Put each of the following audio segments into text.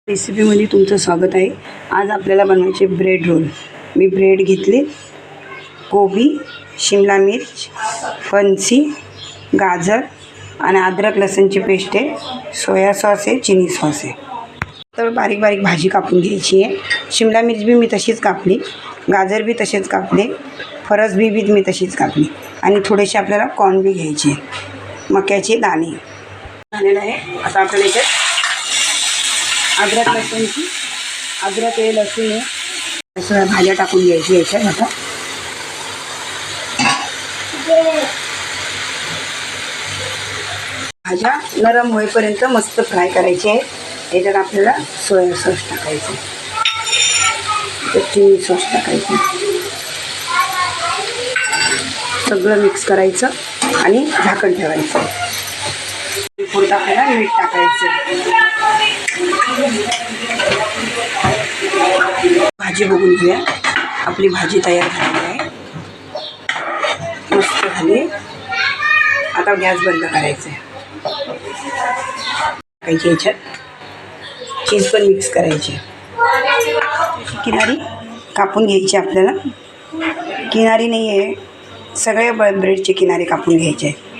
रेसिपीमध्ये तुमचं स्वागत आहे। आज आपल्याला बनवायचे ब्रेड रोल। मी ब्रेड घेतले, कोबी, शिमला मिर्च, फणसी, गाजर आणि अद्रक लसूणची पेस्ट आहे, सोया सॉस आहे, चिली सॉस आहे। तर बारीक बारीक भाजी कापून घ्यायची आहे। शिमला मिर्च बी मी तशीच कापली, गाजर बी तसेच कापले, फरस बी मी तशीच कापली आणि थोडेसे आपल्याला कॉर्न बी घ्यायचे, मक्याचे दाणे झालेलं आहे। आता आपल्याला याच्यात अद्रक लसूणची अद्रक आहे, लसूण आहे, सगळ्या भाज्या टाकून घ्यायची याच्यात। आता भाज्या नरम होईपर्यंत मस्त फ्राय करायचे आहे। याच्यात आपल्याला सोया सॉस टाकायचं, चिली सॉस टाकायचं, सगळं मिक्स करायचं आणि झाकण ठेवायचं। पुढे आपल्याला मीठ टाकायचं। भाजी बघून घेऊया, आपली भाजी तयार झाली आहे, मस्त झाली। आता गॅस बंद करायचा आहे। टाकायची याच्यात चीज पण मिक्स करायची, किनारी कापून घ्यायची आपल्याला, किनारी नाही आहे, सगळ्या ब्रेडची किनारी कापून घ्यायचे आहे।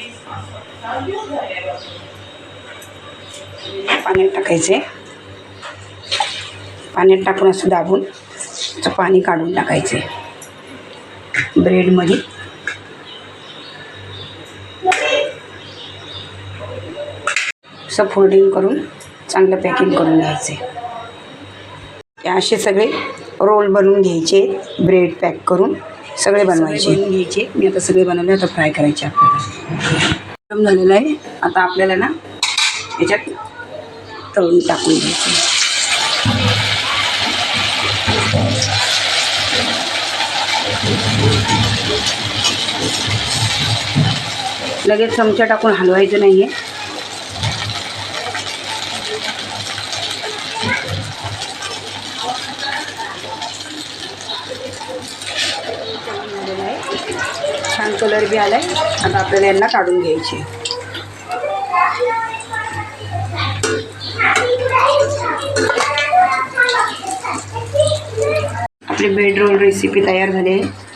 पाण्यात टाकायचे, पाण्यात टाकून असं दाबून पाणी काढून टाकायचे ब्रेडमध्ये। असं फोल्डिंग करून चांगलं पॅकिंग करून घ्यायचे। असे सगळे रोल बनवून घ्यायचे, ब्रेड पॅक करून सगळे बनवायचे घ्यायचे। मी आता सगळे बनवले, आता फ्राय करायचे आपल्याला। झालेलं आहे, आता आपल्याला ना याच्यात तळून टाकून घ्यायचे। लगेच चमचा टाकून हलवायचं नाही आहे। छान कलर बी आलाय। आता आपल्याला यांना काढून घ्यायचे। आपली ब्रेड रोल रेसिपी तयार झाली आहे।